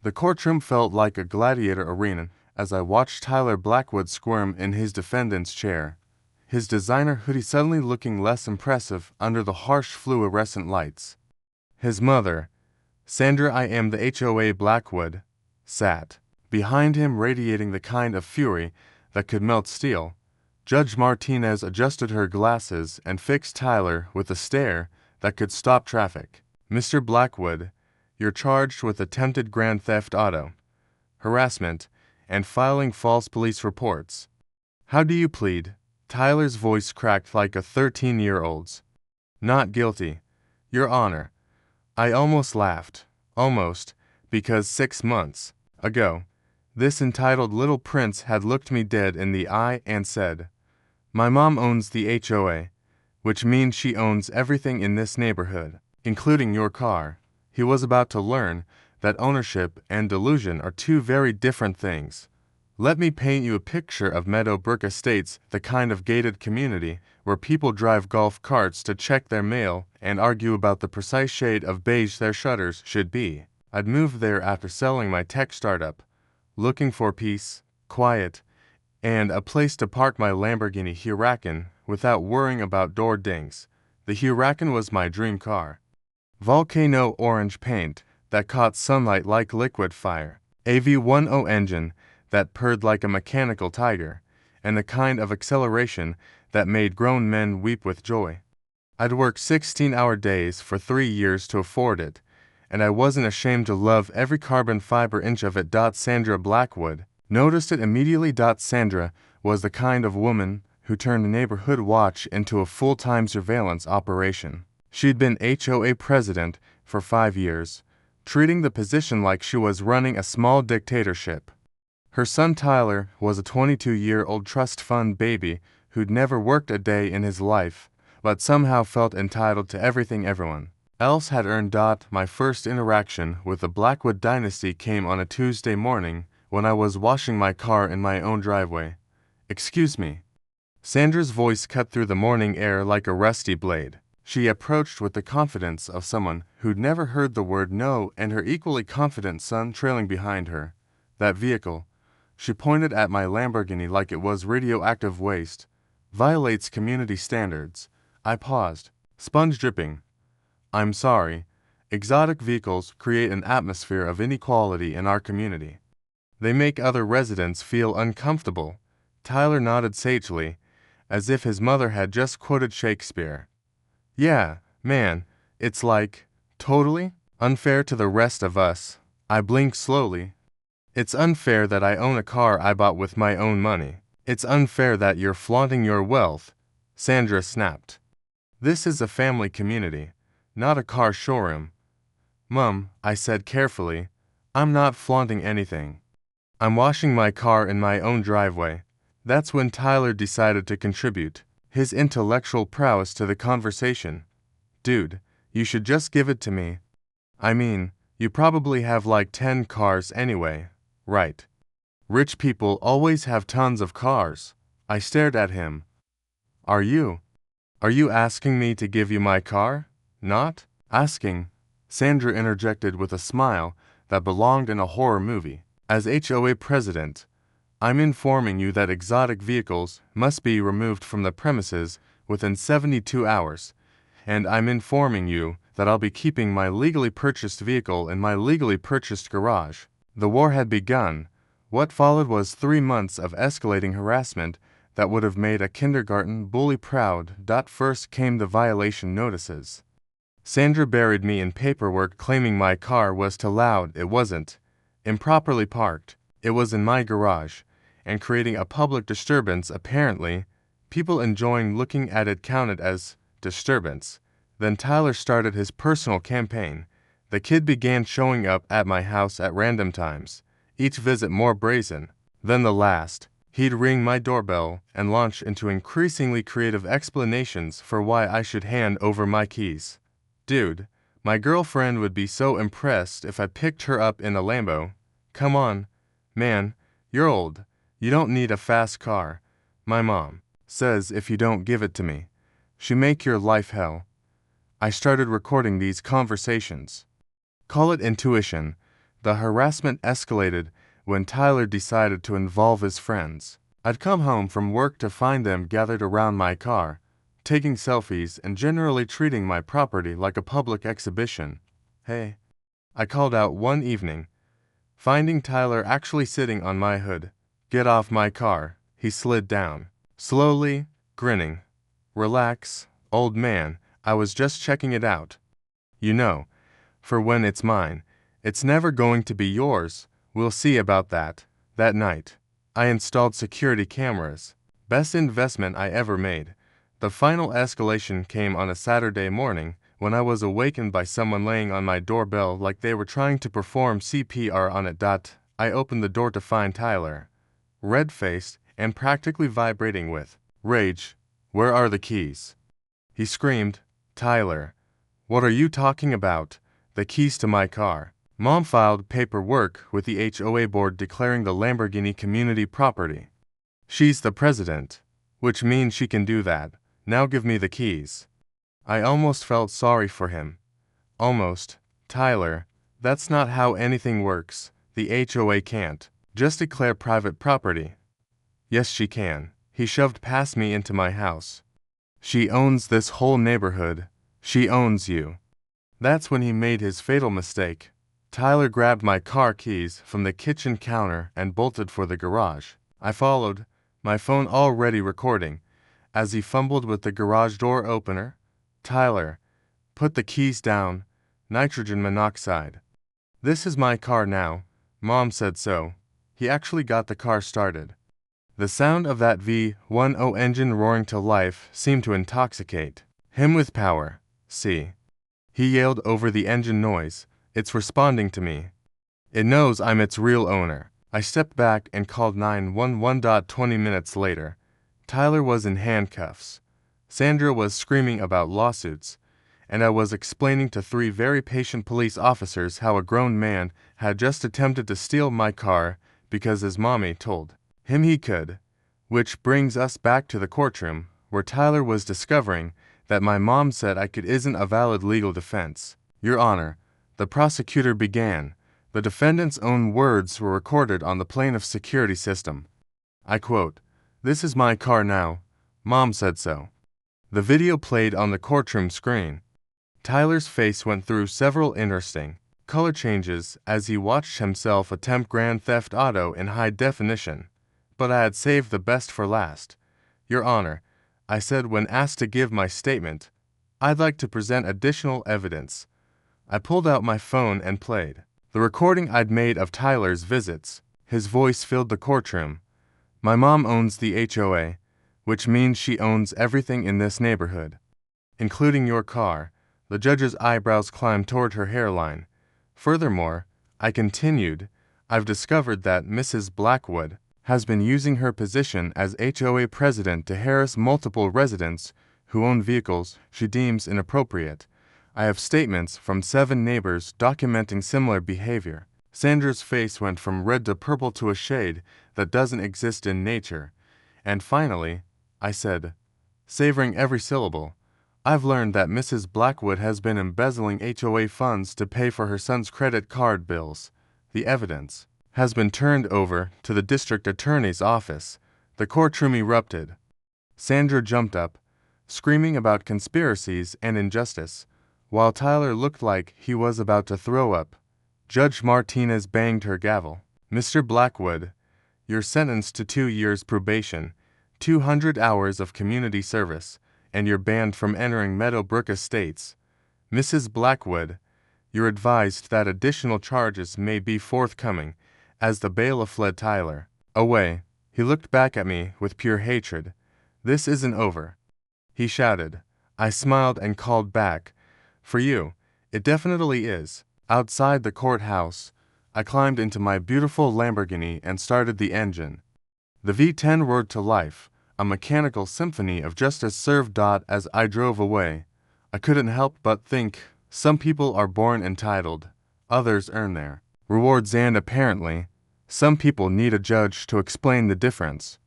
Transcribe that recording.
The courtroom felt like a gladiator arena as I watched Tyler Blackwood squirm in his defendant's chair, his designer hoodie suddenly looking less impressive under the harsh fluorescent lights. His mother, Sandra I am the HOA Blackwood, sat behind him radiating the kind of fury that could melt steel. Judge Martinez adjusted her glasses and fixed Tyler with a stare that could stop traffic. Mr. Blackwood, you're charged with attempted grand theft auto, harassment, and filing false police reports. How do you plead? Tyler's voice cracked like a 13-year-old's. Not guilty, Your Honor. I almost laughed. Almost, because 6 months ago, this entitled little prince had looked me dead in the eye and said, "My mom owns the HOA, which means she owns everything in this neighborhood, including your car." He was about to learn that ownership and delusion are two very different things. Let me paint you a picture of Meadowbrook Estates, the kind of gated community where people drive golf carts to check their mail and argue about the precise shade of beige their shutters should be. I'd moved there after selling my tech startup, looking for peace, quiet, and a place to park my Lamborghini Huracan without worrying about door dings. The Huracan was my dream car. Volcano orange paint that caught sunlight like liquid fire, a V10 engine that purred like a mechanical tiger, and the kind of acceleration that made grown men weep with joy. I'd worked 16-hour days for 3 years to afford it, and I wasn't ashamed to love every carbon fiber inch of it. Sandra Blackwood noticed it immediately. Sandra was the kind of woman who turned a neighborhood watch into a full-time surveillance operation. She'd been HOA president for 5 years, treating the position like she was running a small dictatorship. Her son Tyler was a 22-year-old trust fund baby who'd never worked a day in his life, but somehow felt entitled to everything everyone else had earned. My first interaction with the Blackwood dynasty came on a Tuesday morning when I was washing my car in my own driveway. "Excuse me." Sandra's voice cut through the morning air like a rusty blade. She approached with the confidence of someone who'd never heard the word no, and her equally confident son trailing behind her. "That vehicle," she pointed at my Lamborghini like it was radioactive waste, "violates community standards." I paused, sponge dripping. "I'm sorry. Exotic vehicles create an atmosphere of inequality in our community. They make other residents feel uncomfortable." Tyler nodded sagely, as if his mother had just quoted Shakespeare. "Yeah, man, it's like, totally unfair to the rest of us." I blinked slowly. "It's unfair that I own a car I bought with my own money. It's unfair that you're flaunting your wealth," Sandra snapped. "This is a family community, not a car showroom." "Mum," I said carefully, "I'm not flaunting anything. I'm washing my car in my own driveway." That's when Tyler decided to contribute his intellectual prowess to the conversation. "Dude, you should just give it to me. I mean, you probably have like 10 cars anyway, right? Rich people always have tons of cars." I stared at him. Are you asking me to give you my car?" "Not asking," Sandra interjected with a smile that belonged in a horror movie. "As HOA president, I'm informing you that exotic vehicles must be removed from the premises within 72 hours, and I'm informing you that I'll be keeping my legally purchased vehicle in my legally purchased garage." The war had begun. What followed was 3 months of escalating harassment that would have made a kindergarten bully proud. First came the violation notices. Sandra buried me in paperwork claiming my car was too loud. It wasn't. Improperly parked. It was in my garage, and creating a public disturbance. Apparently, people enjoying looking at it counted as disturbance. Then Tyler started his personal campaign. The kid began showing up at my house at random times, each visit more brazen than the last. He'd ring my doorbell and launch into increasingly creative explanations for why I should hand over my keys. "Dude, my girlfriend would be so impressed if I picked her up in a Lambo. Come on, man, you're old. You don't need a fast car. My mom says if you don't give it to me, she make your life hell." I started recording these conversations. Call it intuition. The harassment escalated when Tyler decided to involve his friends. I'd come home from work to find them gathered around my car, taking selfies and generally treating my property like a public exhibition. "Hey," I called out one evening, finding Tyler actually sitting on my hood. "Get off my car." He slid down, slowly, grinning. "Relax, old man, I was just checking it out. You know, for when it's mine, it's never going to be yours. We'll see about that." That night, I installed security cameras. Best investment I ever made. The final escalation came on a Saturday morning when I was awakened by someone laying on my doorbell like they were trying to perform CPR on it. I opened the door to find Tyler, red-faced and practically vibrating with rage. "Where are the keys?" he screamed. "Tyler, what are you talking about? The keys to my car." Mom filed paperwork with the HOA board declaring the Lamborghini community property. She's the president, which means she can do that. Now give me the keys. I almost felt sorry for him. Almost. "Tyler, that's not how anything works. The HOA can't just declare private property." "Yes, she can." He shoved past me into my house. "She owns this whole neighborhood. She owns you." That's when he made his fatal mistake. Tyler grabbed my car keys from the kitchen counter and bolted for the garage. I followed, my phone already recording, as he fumbled with the garage door opener. "Tyler, put the keys down. Nitrogen monoxide." "This is my car now. Mom said so." He actually got the car started. The sound of that V10 engine roaring to life seemed to intoxicate him with power. "See," he yelled over the engine noise, "it's responding to me. It knows I'm its real owner." I stepped back and called 911. 20 minutes later, Tyler was in handcuffs. Sandra was screaming about lawsuits, and I was explaining to 3 very patient police officers how a grown man had just attempted to steal my car because his mommy told him he could. Which brings us back to the courtroom, where Tyler was discovering that my mom said I could isn't a valid legal defense. "Your Honor," the prosecutor began. The defendant's own words were recorded on the plaintiff's security system. I quote, "This is my car now. Mom said so." The video played on the courtroom screen. Tyler's face went through several interesting color changes as he watched himself attempt Grand Theft Auto in high definition. But I had saved the best for last. "Your Honor," I said when asked to give my statement, "I'd like to present additional evidence." I pulled out my phone and played the recording I'd made of Tyler's visits. His voice filled the courtroom. "My mom owns the HOA, which means she owns everything in this neighborhood, including your car." The judge's eyebrows climbed toward her hairline. "Furthermore," I continued, "I've discovered that Mrs. Blackwood has been using her position as HOA president to harass multiple residents who own vehicles she deems inappropriate. I have statements from 7 neighbors documenting similar behavior." Sandra's face went from red to purple to a shade that doesn't exist in nature. "And finally," I said, savoring every syllable, "I've learned that Mrs. Blackwood has been embezzling HOA funds to pay for her son's credit card bills. The evidence has been turned over to the district attorney's office." The courtroom erupted. Sandra jumped up, screaming about conspiracies and injustice, while Tyler looked like he was about to throw up. Judge Martinez banged her gavel. "Mr. Blackwood, you're sentenced to 2 years probation, 200 hours of community service, and you're banned from entering Meadowbrook Estates. Mrs. Blackwood, you're advised that additional charges may be forthcoming." As the bailiff led Tyler away, he looked back at me with pure hatred. "This isn't over," he shouted. I smiled and called back, "For you, it definitely is." Outside the courthouse, I climbed into my beautiful Lamborghini and started the engine. The V10 roared to life, a mechanical symphony of justice served. As I drove away, I couldn't help but think, some people are born entitled, others earn their rewards, and apparently, some people need a judge to explain the difference.